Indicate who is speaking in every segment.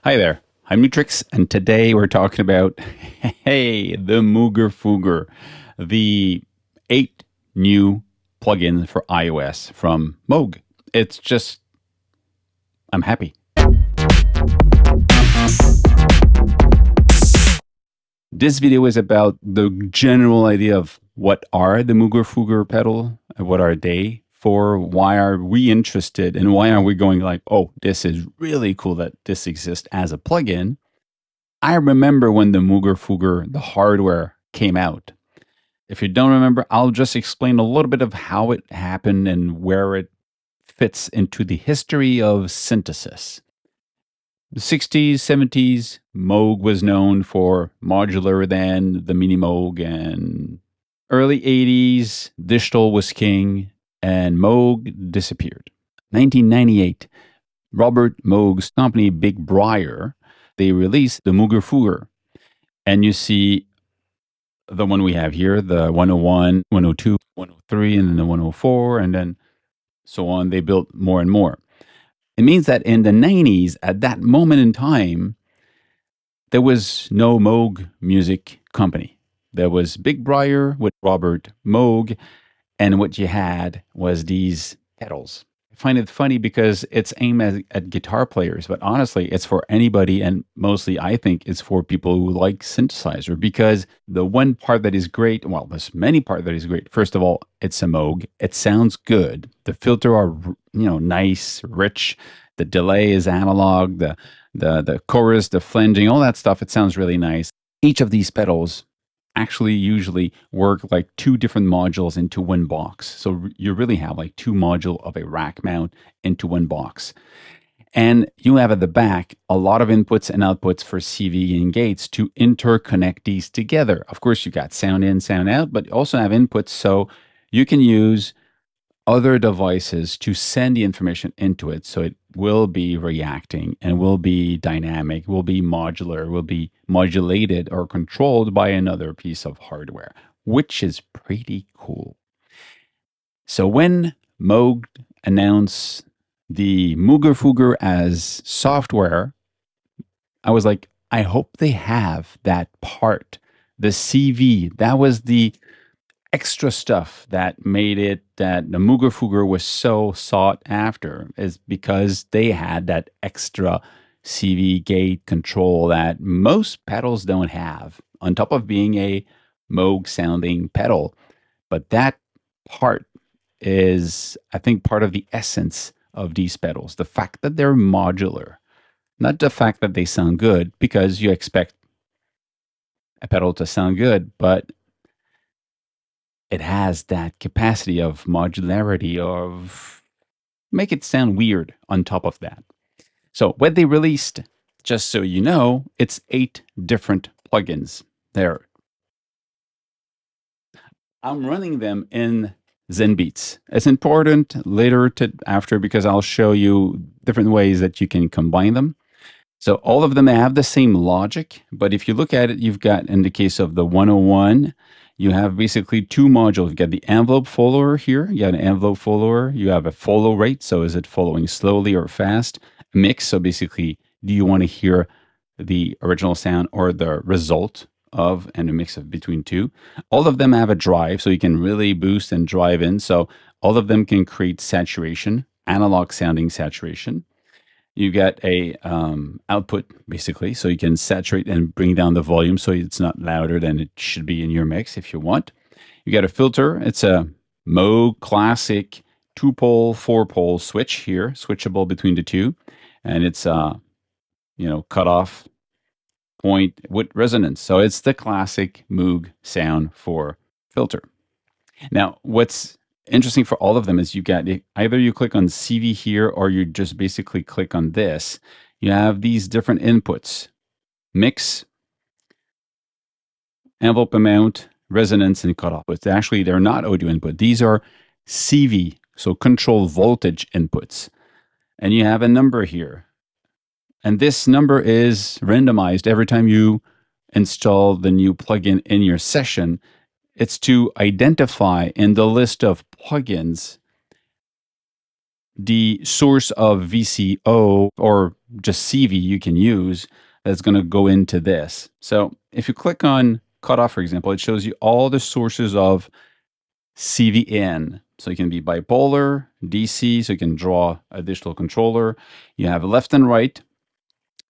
Speaker 1: Hi there, I'm Nu-Trix, and today we're talking about, hey, the MoogerFooger, the 8 new plugins for iOS from Moog. It's just, I'm happy. This video is about the general idea of what are the MoogerFooger pedal, and what are they for, why are we interested, and why are we going like, oh, this is really cool that this exists as a plugin. I remember when the MoogerFooger, the hardware, came out. If you don't remember, I'll just explain a little bit of how it happened and where it fits into the history of synthesis. The 60s, 70s, Moog was known for modular then, the Mini Moog, and early 80s, digital was king, and Moog disappeared. 1998, Robert Moog's company, Big Briar, they released the MoogerFooger. And you see the one we have here, the 101, 102, 103, and then the 104, and then so on. They built more and more. It means that in the 90s, at that moment in time, there was no Moog music company. There was Big Briar with Robert Moog, and what you had was these pedals. I find it funny because it's aimed at guitar players, but honestly, it's for anybody, and mostly I think it's for people who like synthesizer, because the one part that is great, well, there's many parts that is great. First of all, it's a Moog. It sounds good. The filter are, nice, rich. The delay is analog. The chorus, the flanging, all that stuff, it sounds really nice. Each of these pedals actually usually work like two different modules into one box. So you really have like two module of a rack mount into one box. And you have at the back a lot of inputs and outputs for CV and gates to interconnect these together. Of course, you got sound in, sound out, but you also have inputs so you can use other devices to send the information into it, so it will be reacting and will be dynamic, will be modular, will be modulated or controlled by another piece of hardware, which is pretty cool. So when Moog announced the MoogerFooger as software, I was like, I hope they have that part, the CV. That was the extra stuff that made it that the MoogerFooger was so sought after, is because they had that extra CV gate control that most pedals don't have, on top of being a Moog sounding pedal. But that part is, I think, part of the essence of these pedals. The fact that they're modular, not the fact that they sound good, because you expect a pedal to sound good, but it has that capacity of modularity, of make it sound weird on top of that. So what they released, just so you know, it's 8 different plugins there. I'm running them in ZenBeats. It's important later to after, because I'll show you different ways that you can combine them. So all of them have the same logic, but if you look at it, you've got, in the case of the 101, you have basically two modules. You've got the envelope follower here. You have an envelope follower. You have a follow rate. So is it following slowly or fast? Mix. So basically, do you want to hear the original sound or the result of, and a mix of between two? All of them have a drive, so you can really boost and drive in. So all of them can create saturation, analog sounding saturation. You get a output, basically, so you can saturate and bring down the volume so it's not louder than it should be in your mix if you want. You get a filter. It's a Moog classic 2-pole, 4-pole switch here, switchable between the two, and it's cut off point with resonance. So it's the classic Moog sound for filter. Now, what's interesting for all of them is you get, either you click on CV here or you just basically click on this. You have these different inputs: mix, envelope amount, resonance, and cutoff. But actually, they're not audio input. These are CV, so control voltage inputs. And you have a number here. And this number is randomized every time you install the new plugin in your session. It's to identify in the list of plugins the source of VCO, or just CV you can use that's going to go into this. So if you click on cutoff, for example, it shows you all the sources of CV in. So you can be bipolar, DC, so you can draw a digital controller. You have left and right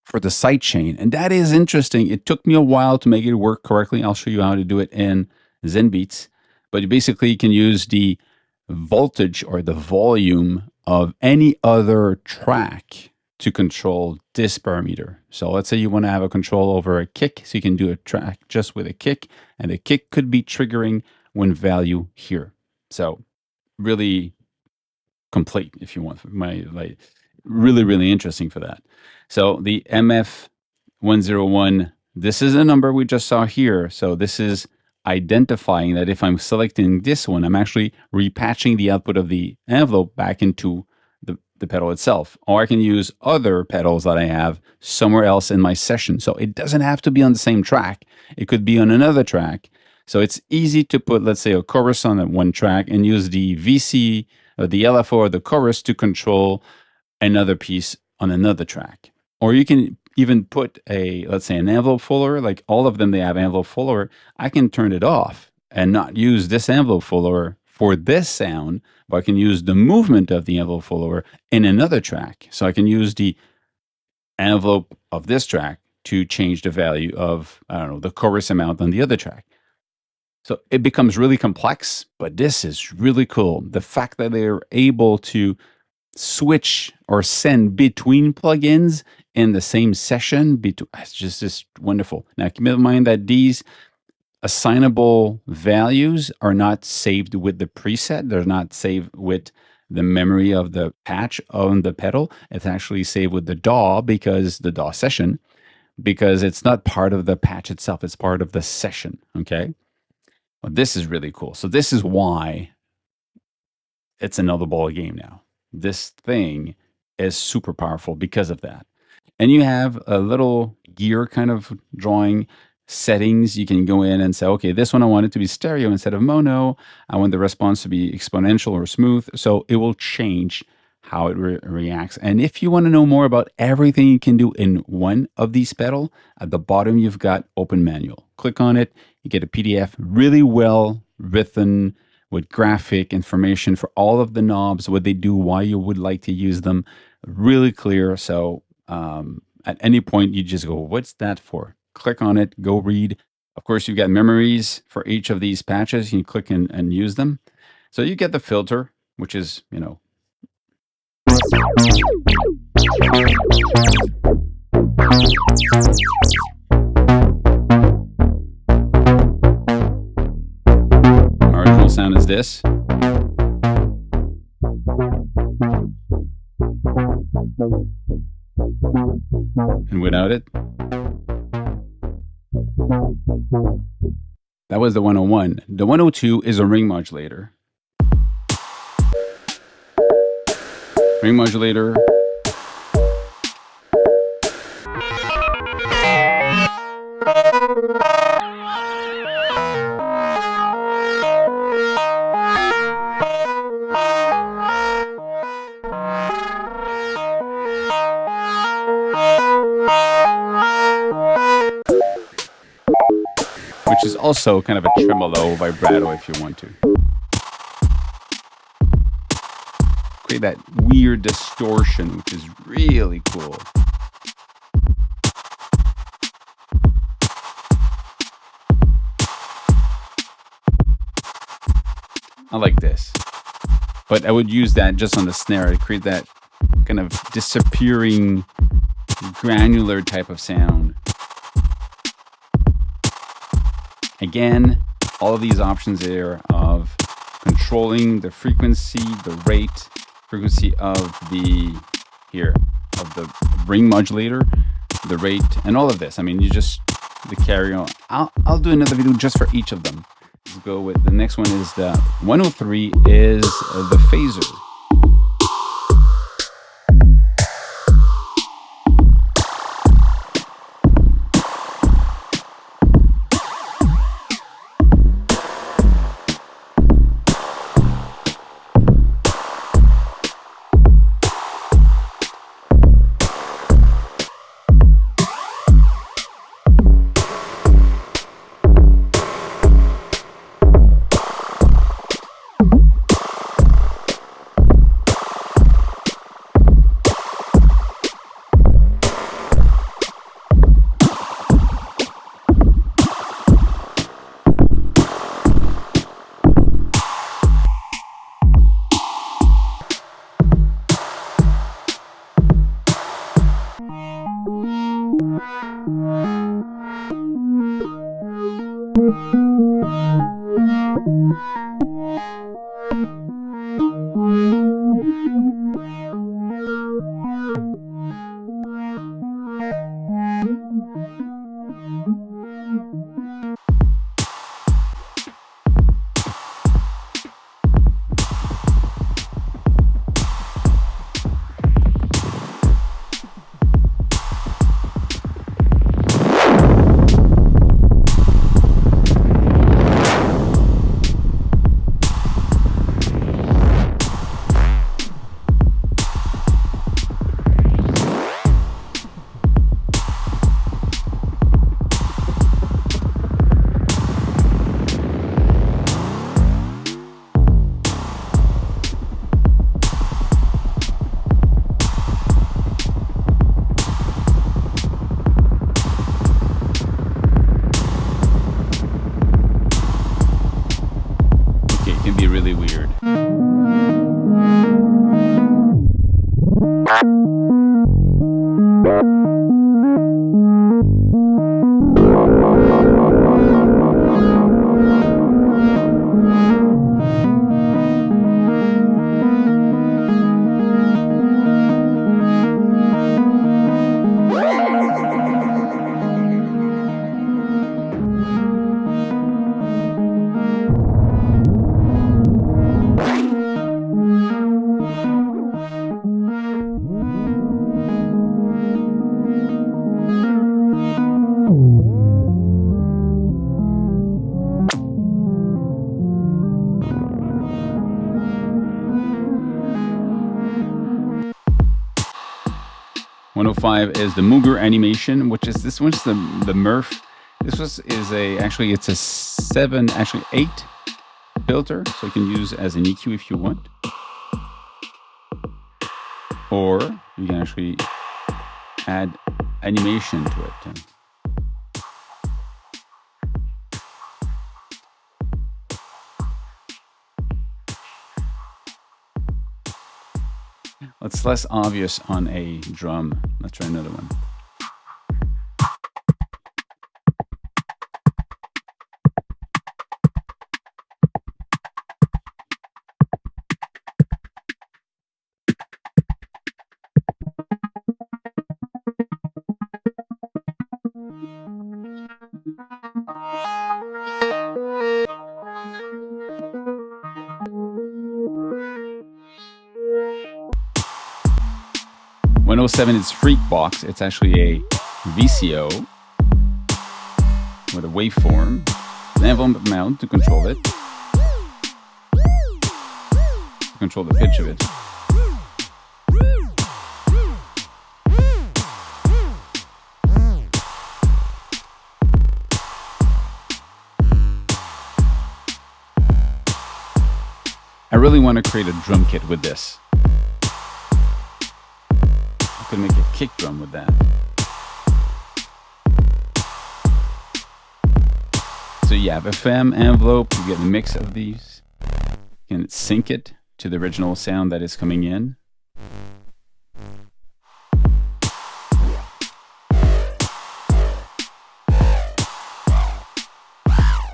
Speaker 1: for the sidechain. And that is interesting. It took me a while to make it work correctly. I'll show you how to do it in ZenBeats. But you basically can use the voltage or the volume of any other track to control this parameter. So let's say you want to have a control over a kick, so you can do a track just with a kick, and the kick could be triggering one value here. So really complete, if you want. Really interesting for that. So the MF101, this is a number we just saw here. So this is identifying that if I'm selecting this one, I'm actually repatching the output of the envelope back into the pedal itself. Or I can use other pedals that I have somewhere else in my session. So it doesn't have to be on the same track. It could be on another track. So it's easy to put, let's say, a chorus on that one track and use the VC or the LFO or the chorus to control another piece on another track. Or you can even put a, let's say, an envelope follower, like all of them, they have envelope follower. I can turn it off and not use this envelope follower for this sound, but I can use the movement of the envelope follower in another track. So I can use the envelope of this track to change the value of, I don't know, the chorus amount on the other track. So it becomes really complex, but this is really cool. The fact that they're able to switch or send between plugins in the same session, it's just wonderful. Now, keep in mind that these assignable values are not saved with the preset. They're not saved with the memory of the patch on the pedal. It's actually saved with the DAW, because the DAW session, because it's not part of the patch itself. It's part of the session, okay? Well, this is really cool. So this is why it's another ball game now. This thing is super powerful because of that. And you have a little gear kind of drawing settings. You can go in and say, okay, this one I want it to be stereo instead of mono. I want the response to be exponential or smooth. So it will change how it reacts. And if you want to know more about everything you can do in one of these pedals, at the bottom you've got Open Manual. Click on it, you get a PDF really well written with graphic information for all of the knobs, what they do, why you would like to use them, really clear. So at any point you just go, what's that for? Click on it, go read. Of course, you've got memories for each of these patches. You can click and use them. So you get the filter, which is, you know, marginal sound is this. And without it, that was the 101. The 102 is a ring modulator. Ring modulator. Which is also kind of a tremolo vibrato if you want to. Create that weird distortion, which is really cool. I like this. But I would use that just on the snare to create that kind of disappearing, granular type of sound. Again, all of these options there of controlling the frequency, the rate, frequency of the ring modulator, the rate, and all of this. I mean, you just the carry on. I'll do another video just for each of them. Let's go with the next one. Is the 103 is the phaser. Really weird. 105 is the Mooger animation, which is this one's the Murph. Is actually it's a 8 filter, so you can use as an EQ if you want, or you can actually add animation to it. It's less obvious on a drum. Let's try another one. .107 is Freakbox. It's actually a VCO with a waveform, an envelope mount to control it, to control the pitch of it. I really want to create a drum kit with this. Could make a kick drum with that. So you have a FM envelope, you get a mix of these. You can sync it to the original sound that is coming in.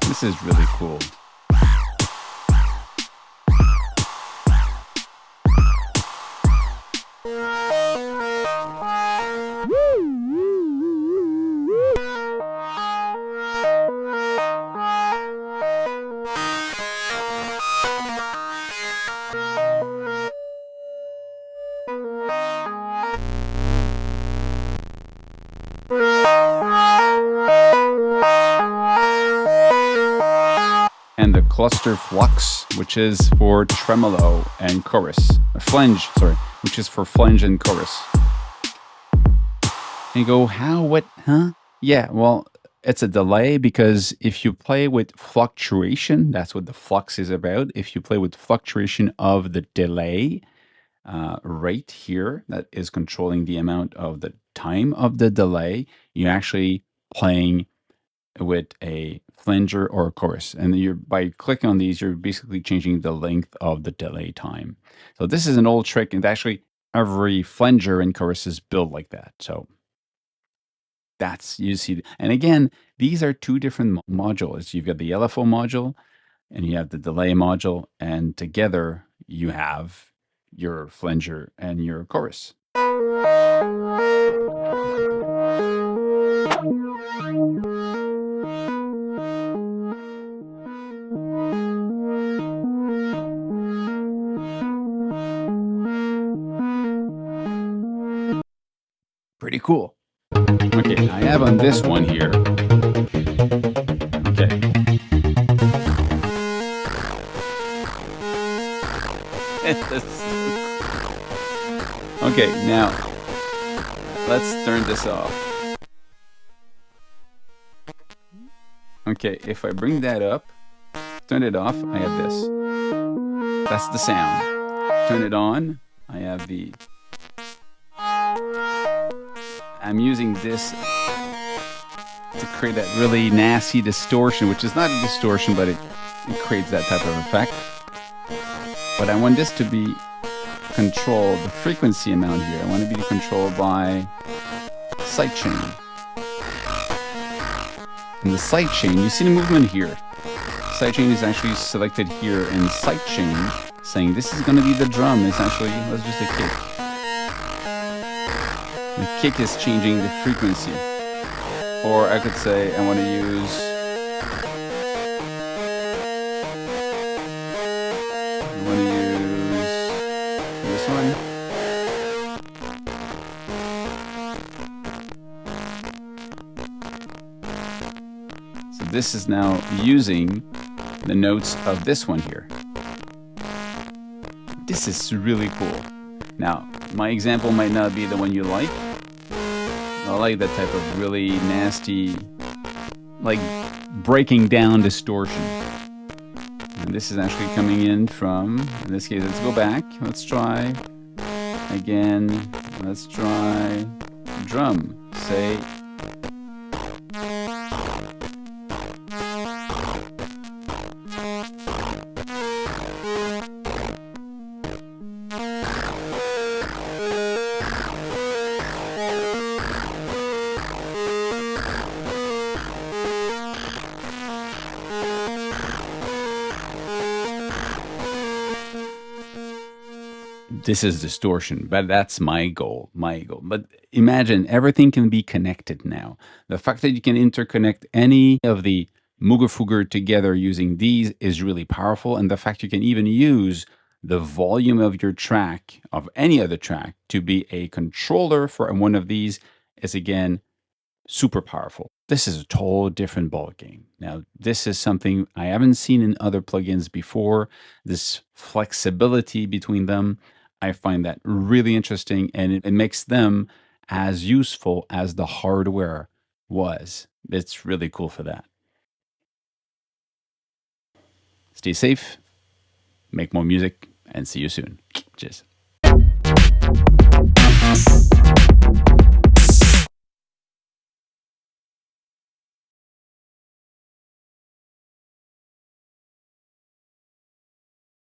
Speaker 1: This is really cool. And the cluster flux, which is for tremolo and chorus. Flange, sorry, which is for flange and chorus. And you go, how, what, huh? Yeah, well, it's a delay because if you play with fluctuation, that's what the flux is about. If you play with fluctuation of the delay rate here, that is controlling the amount of the time of the delay, you're actually playing with a flanger or a chorus. And you're, by clicking on these, you're basically changing the length of the delay time. So this is an old trick, and actually every flanger and chorus is built like that. So That's, you see, and again, these are two different modules. You've got the LFO module and you have the delay module, and together you have your flanger and your chorus. Pretty cool. Okay, I have on this one here. Okay. Okay, now let's turn this off. Okay, if I bring that up, turn it off, I have this. That's the sound. Turn it on, I have the... I'm using this to create that really nasty distortion, which is not a distortion, but it creates that type of effect. But I want this to be controlled, the frequency amount here, I want to be controlled by sidechain. In the sidechain, you see the movement here. Sidechain is actually selected here, and sidechain saying this is going to be the drum is actually, let's just a kick. The kick is changing the frequency. Or I could say I want to use, this one. So this is now using the notes of this one here. This is really cool. Now, my example might not be the one you like. I like that type of really nasty, like breaking down distortion. And this is actually coming in from, in this case, let's go back. Let's try again. Let's try drum. Say, this is distortion, but that's my goal, But imagine everything can be connected now. The fact that you can interconnect any of the MoogerFooger together using these is really powerful. And the fact you can even use the volume of your track, of any other track, to be a controller for one of these is, again, super powerful. This is a total different ballgame. Now, this is something I haven't seen in other plugins before, this flexibility between them. I find that really interesting, and it makes them as useful as the hardware was. It's really cool for that. Stay safe, make more music, and see you soon. Cheers.